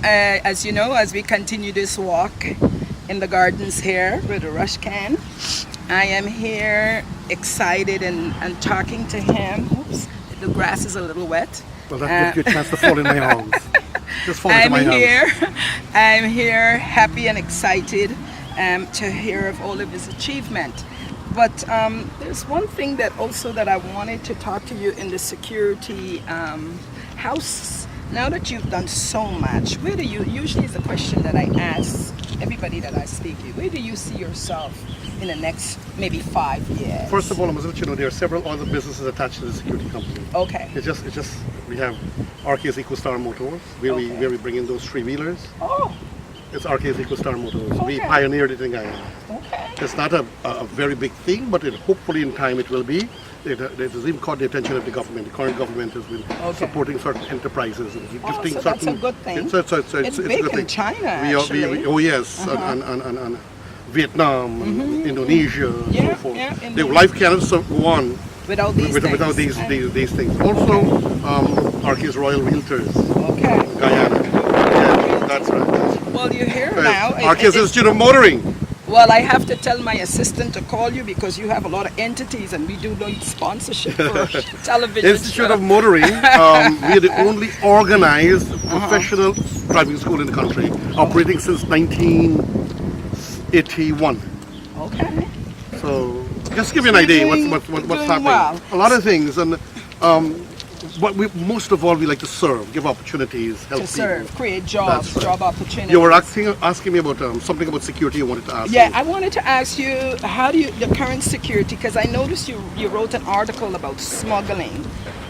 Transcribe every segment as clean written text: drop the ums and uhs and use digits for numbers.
as you know, as we continue this walk in the gardens here with the Rosh Khan, I am here excited and talking to him. Oops, the grass is a little wet. Well, that gives you a chance to fall in my arms. Just fall into my arms. I'm here happy and excited to hear of all of his achievement. But there's one thing that I wanted to talk to you in the security house. Now that you've done so much, where do you, usually it's a question that I ask everybody that I speak to, where do you see yourself in the next maybe 5 years? First of all, I must let you know there are several other businesses attached to the security company. Okay. It's just we have RK's EcoStar Motors, where we bring in those three-wheelers. Oh. It's RK's EcoStar Motors. Okay. We pioneered it in Guyana. Okay. It's not a very big thing, but hopefully in time it will be. It has even caught the attention of the government. The current government has been supporting certain enterprises and gifting so certain. that's a good thing. It's big a good in thing. China, actually. Oh yes, and Vietnam, Indonesia, and so forth. Yeah, the life cannot go on without these things. these things. Also, RK's Royal Realtors, Okay. Guyana. Yeah, that's right. Well, you're here now. RK's Institute of Motoring. Well, I have to tell my assistant to call you because you have a lot of entities and we do need sponsorship for television. Institute of Motoring, we are the only organized professional driving school in the country, operating since 1981. Okay. So, just to give you an idea what's happening. Well. A lot of things, and but most of all, we like to serve, give opportunities, help To people. serve, create jobs, That's right. job opportunities. You were asking me about something about security. You wanted to ask Yeah, me. I wanted to ask you, how do you, the current security, because I noticed you wrote an article about smuggling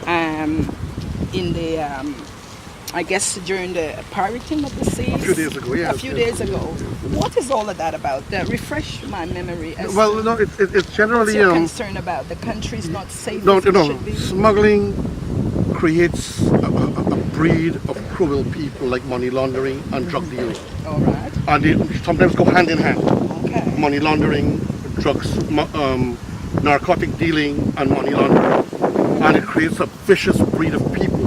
in the, I guess during the pirating of the seas. A few days ago, yeah. A few days ago. What is all of that about? Refresh my memory. Well, no, it's generally... What's your concern about? The country's not safe No, as it no, should be? smuggling creates a breed of cruel people like money laundering and drug dealing. All right. And they sometimes go hand in hand. Okay. Money laundering, drugs, narcotic dealing, and money laundering. And it creates a vicious breed of people.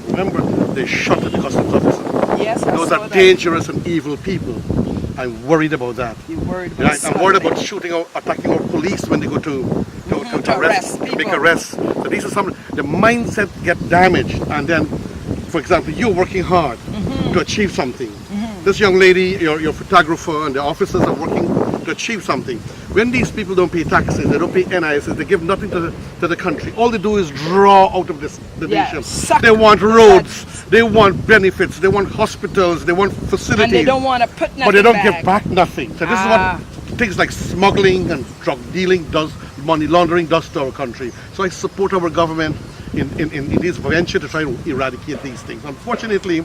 Remember, they shot at the customs officer. Yes, I Those saw are that. dangerous and evil people. I'm worried about that. You're worried about I'm worried about attacking our police when they go to arrest people. make arrests. So these are some, the mindset get damaged, and then, for example, you're working hard to achieve something. This young lady, your photographer, and the officers are working to achieve something. When these people don't pay taxes, they don't pay NIS, they give nothing to the country. All they do is draw out of the nation. They want roads, they want benefits, they want hospitals, they want facilities. And they don't want to put nothing But they don't back. give back nothing. So this is what things like smuggling and drug dealing does, money laundering does to our country. So I support our government in this venture to try to eradicate these things. Unfortunately,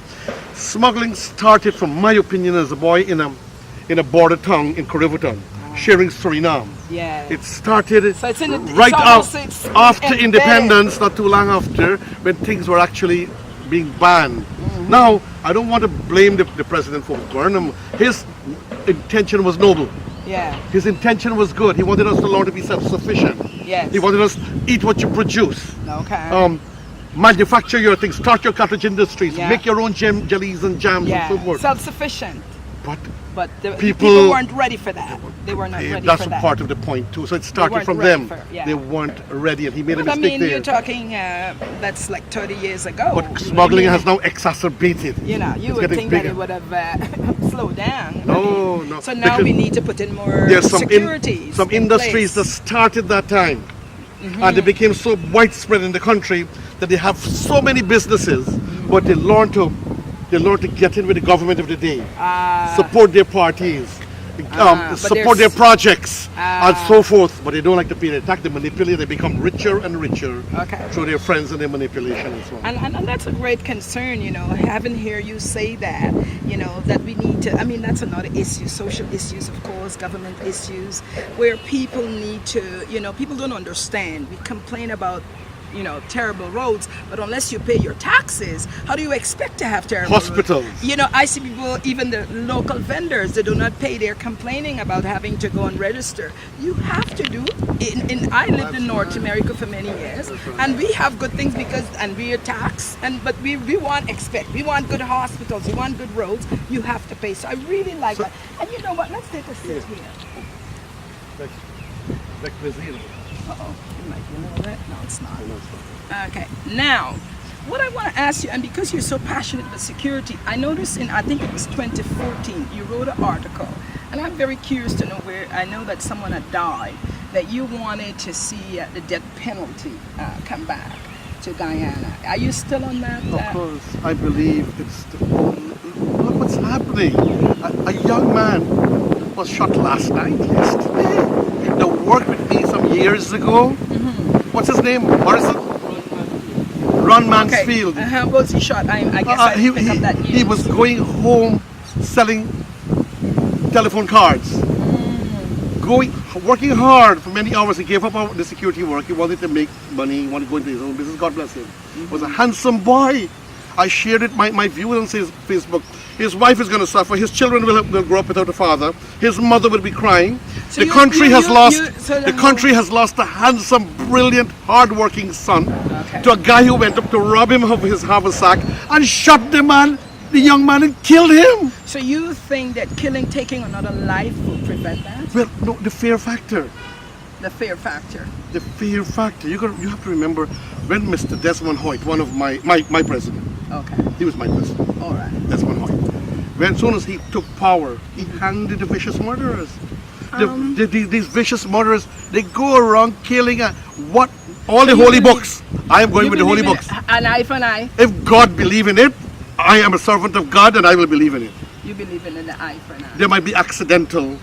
smuggling started, from my opinion, as a boy in a border town in Karivuton, sharing Suriname. Yeah. It started So it's in the, right it's after embedded. independence, not too long after, when things were actually being banned. Now, I don't want to blame the president for Burnham. His intention was noble. Yeah. His intention was good. He wanted us to learn to be self-sufficient. Yes. He wanted us to eat what you produce. Okay. Manufacture your things, start your cottage industries, Yeah. make your own jellies and jams and so forth. Self-sufficient. But the people weren't ready for that. They were not ready for that. that's part of the point too. So it started weren't from ready them. for- yeah. They weren't ready, and he made a But I mistake mean, there. you're talking, that's like 30 years ago. But smuggling has now exacerbated. You know, you It's would getting think that bigger. it would have slowed down. No, no. So now we need to put in more There's securities. some in industries that place. started that time, and they became so widespread in the country that they have so many businesses, but they learn to get in with the government of the day, support their parties, support their projects, and so forth. But they don't like to pay their tax. They manipulate. They become richer and richer through their friends and their manipulation and so on. And that's a great concern, you know, having hear you say that, you know, that we need to, I mean, that's another issue, social issues, of course, government issues, where people need to, you know, people don't understand. We complain about terrible roads, but unless you pay your taxes, how do you expect to have terrible Hospitals. roads? I see people, even the local vendors, they do not pay. They're complaining about having to go and register. You have to do. I lived in North America for many years, and we have good things and we are taxed, but we want good hospitals, we want good roads. You have to pay. So I really like that. And you know what? Let's take a sit here. Uh-oh, you might be a little bit. No, it's not. Okay, now, what I want to ask you, and because you're so passionate about security, I noticed I think it was 2014, you wrote an article, and I'm very curious to know I know that someone had died, that you wanted to see the death penalty come back to Guyana. Are you still on that? Of course, I believe look what's happening. A young man was shot last night, yesterday. That worked with me some years ago. What's his name? Morrison? Ron Mansfield. Okay. Was he shot? I guess I didn't pick up that news. He was going home selling telephone cards. Working hard for many hours. He gave up the security work. He wanted to make money. He wanted to go into his own business. God bless him. Was a handsome boy. I shared it, my view on Facebook. His wife is going to suffer. His children will grow up without a father. His mother will be crying. So the country has lost a handsome, brilliant, hard-working son to a guy who went up to rob him of his haversack and shot the young man, and killed him. So you think that taking another life will prevent that? Well, no, the fear factor. The fear factor. The fear factor. You have to remember when Mr. Desmond Hoyt, one of my president. Okay. He was my president. All right. Desmond Hoyt. As soon as he took power, he handed the vicious murderers. These vicious murderers, they go around killing all the holy books. I am going with the holy books. An eye for an eye. If God believe in it, I am a servant of God and I will believe in it. You believe in the eye for an eye. There might be accidental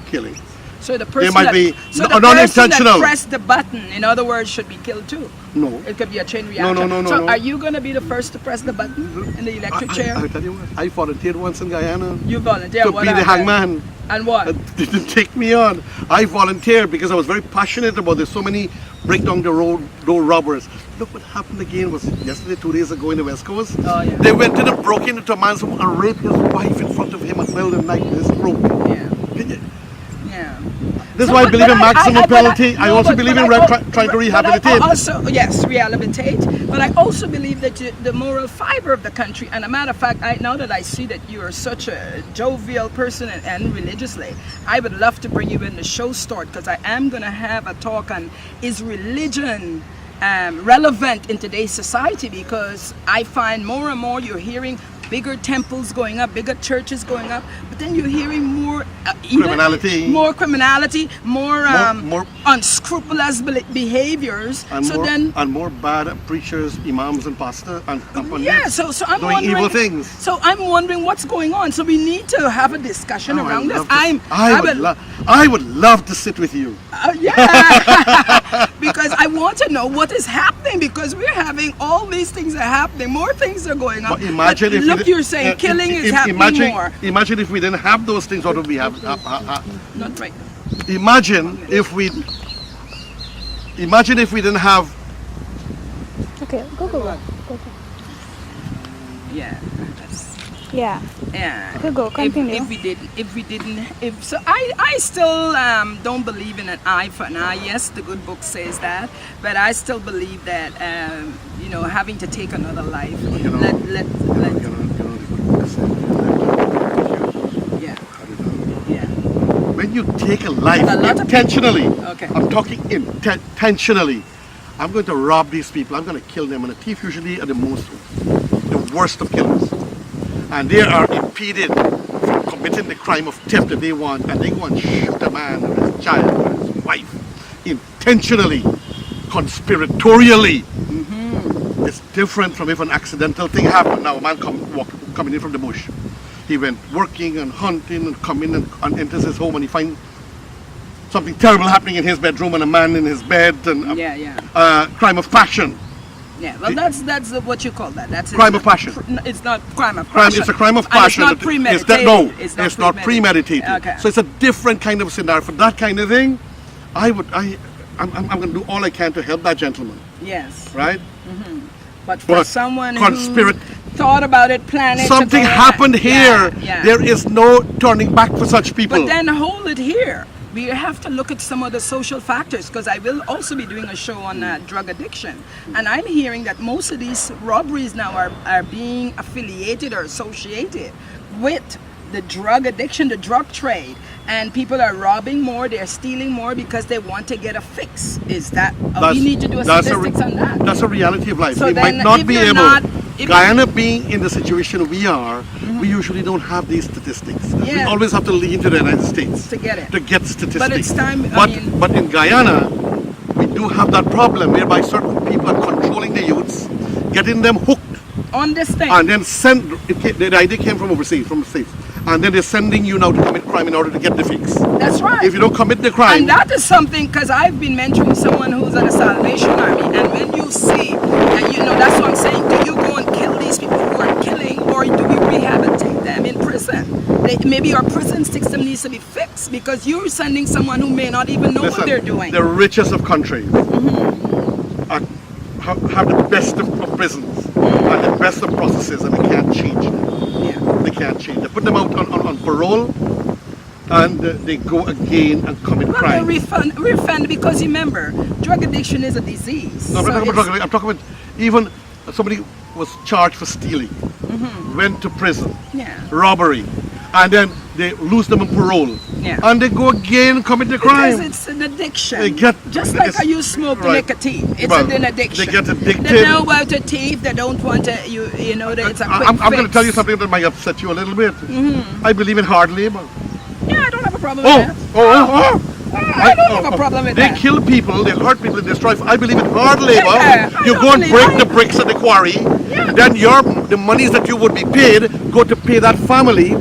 killing. So the person non-intentional. that pressed the button, in other words, should be killed too. No. It could be a chain reaction. No. Are you going to be the first to press the button in the electric chair? I tell you what, I volunteered once in Guyana. You volunteered? To be the hangman. And what? They didn't take me on. I volunteered because I was very passionate about this. So many break down the road robbers. Look what happened again was yesterday, 2 days ago in the West Coast. Oh, yeah. They went in and broke into a man's home and raped his wife in front of him at middle of the night with his rope. Yeah. This is why I believe in maximum penalty. I also believe in trying to rehabilitate. Yes, rehabilitate. But I also believe that the moral fiber of the country, and a matter of fact, now that I see that you are such a jovial person and religiously, I would love to bring you in the show start, because I am going to have a talk on is religion relevant in today's society, because I find more and more you're hearing bigger temples going up, bigger churches going up, but then you're hearing more criminality, more unscrupulous behaviors, and more bad preachers, imams, and pastors and companies. Yeah, so I'm doing evil things. So I'm wondering what's going on. So we need to have a discussion around this. I would love to sit with you. Yeah, because I want to know what is happening, because we're having all these things are happening, more things are going on. But imagine if you're saying killing is happening more. Imagine if we didn't have those things, what would we have? Not right. Imagine if we didn't have. Okay, go. Yeah. Yeah. Yeah. Go. Continue. I still don't believe in an eye for an eye. Yes, the good book says that, but I still believe that having to take another life. When you take a life intentionally, okay. I'm talking intentionally. I'm going to rob these people. I'm going to kill them. And the thief usually are the worst of killers. And they are impeded from committing the crime of theft that they want, and they go and shoot a man or his child or his wife intentionally, conspiratorially. It's different from if an accidental thing happened. Now a man coming in from the bush. He went working and hunting and coming and enters his home and he finds something terrible happening in his bedroom and a man in his bed and crime of passion. Yeah, well, that's what you call that. That's crime of passion. It's not crime of passion. It's a crime of passion. And it's not premeditated. It's not premeditated. Okay. So it's a different kind of scenario. For that kind of thing, I'm going to do all I can to help that gentleman, Yes. right? But for someone conspiracy. who thought about it, planned it, Something to go happened ahead. here. Yeah. There is no turning back for such people. But then hold it here. We have to look at some of the social factors, because I will also be doing a show on drug addiction. And I'm hearing that most of these robberies now are being affiliated or associated with the drug addiction, the drug trade. And people are robbing more, they're stealing more because they want to get a fix. Is that, we need to do a statistics on that. That's a reality of life. So We might then not if be you're able, not- if- Guyana being in the situation we are, we usually don't have these statistics. We Yeah. always have to lean to the United States To get it. to get statistics. But it's time, But in Guyana, we do have that problem whereby certain people are controlling the youths, getting them hooked, on this thing. and then the idea came from overseas, from the States. And then they're sending you now to commit crime in order to get the fix. That's right. If you don't commit the crime, And that is something, because I've been mentoring someone who's at the Salvation Army, and when you see, and that's what I'm saying, do you go and kill these people who are killing, or do we rehabilitate them in prison? Maybe our prison system needs to be fixed, because you're sending someone who may not even know listen, what they're doing. the richest of countries have the best of prisons and the best of processes, and they can't change them. Yeah. They can't change. They put them out on parole, and they go again and commit Well, crime. they refund, because remember, drug addiction is a disease. No, So I'm talking about even somebody was charged for stealing, went to prison, Yeah. robbery, and then they lose them on parole, Yeah. and they go again and commit the crime. Because it's an addiction. They get- Just like it's- how you smoke right. nicotine. It's Well, an addiction. they get addicted. They know about a thief. They don't want to, you know, that it's a quick I'm going to fix. tell you something that might upset you a little bit. I believe in hard labor. Yeah, I don't have a problem Oh, with that. oh. I don't have a problem with They that. kill people, they hurt people, they destroy. I believe in hard labor. Yeah, I You don't go and believe- break the bricks at the quarry. Yeah. Then the monies that you would be paid go to pay that family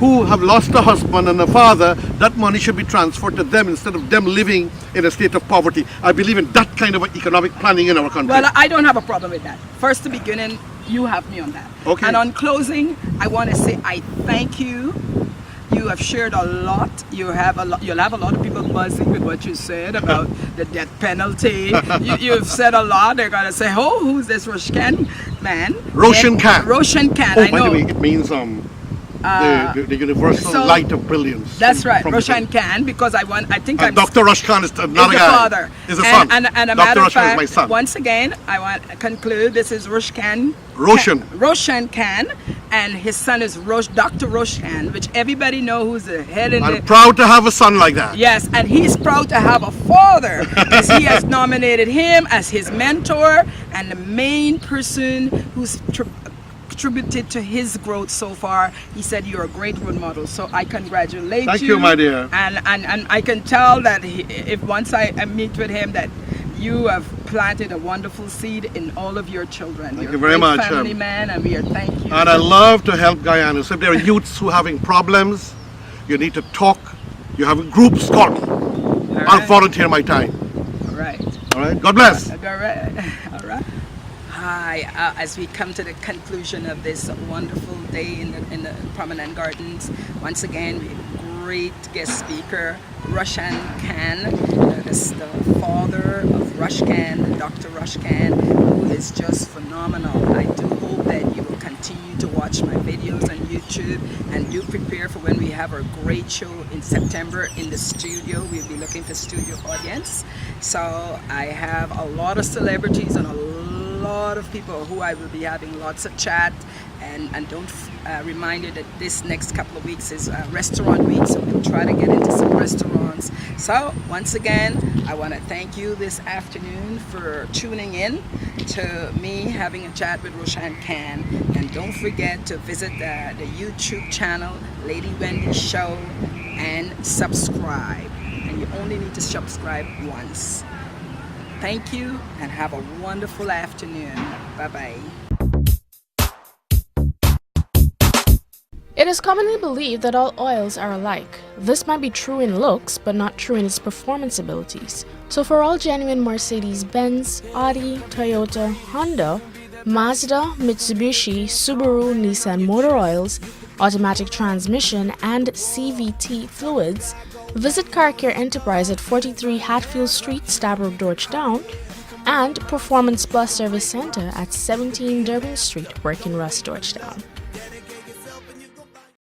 who have lost a husband and a father. That money should be transferred to them instead of them living in a state of poverty. I believe in that kind of economic planning in our country. Well, I don't have a problem with that. First, to beginning, you have me on that. Okay. And on closing, I want to say I thank you. You have shared a lot. You'll have a lot of people buzzing with what you said about the death penalty. You've said a lot. They're gonna say, "Oh, who's this Rosh Khan man?" Roshan Khan. Roshan Khan. Oh, I by know. the way, it means the universal so- light of brilliance. That's right, from Roshan within. Khan, because I think And Dr. Rosh Khan is is another the guy. father. Is a son. And a Dr. matter of Rosh Khan fact, is my son. once again, I want to conclude, this is Roshan Khan, and his son is Dr. Rosh Khan, which everybody know who's the head in I'm the... proud to have a son like that. Yes, and he's proud to have a father, because he has nominated him as his mentor and the main person who's contributed to his growth so far. He said you're a great role model, so I congratulate you. Thank you, my dear. And I can tell that if once I meet with him, that you have planted a wonderful seed in all of your children. Thank You're you very a great much, family man, and we are thank you. And I love to help Guyana. So if there are youths who are having problems, you need to talk. You have groups, call me. I'll right. volunteer my time. All right. All right. God bless. All right. All right. Hi. As we come to the conclusion of this wonderful day in the Promenade Gardens, once again, we have a great guest speaker, Roshan Khan, the father of Rosh Khan, Dr. Rosh Khan, who is just phenomenal. I do hope that you will continue to watch my videos on YouTube, and do prepare for when we have our great show in September in the studio. We'll be looking for studio audience. So I have a lot of celebrities and a lot of people who I will be having lots of chat, and don't remind you that this next couple of weeks is restaurant week, so we'll try to get into some restaurants. So once again, I want to thank you this afternoon for tuning in to me having a chat with Roshan Khan, and don't forget to visit the YouTube channel Lady Wendy Show and subscribe, and you only need to subscribe once. Thank you, and have a wonderful afternoon. Bye-bye. It is commonly believed that all oils are alike. This might be true in looks, but not true in its performance abilities. So for all genuine Mercedes-Benz, Audi, Toyota, Honda, Mazda, Mitsubishi, Subaru, Nissan motor oils, automatic transmission, and CVT fluids, Visit Car Care Enterprise at 43 Hatfield Street, Stabroek, Georgetown, and Performance Plus Service Center at 17 Durban Street, Working Rust, Georgetown.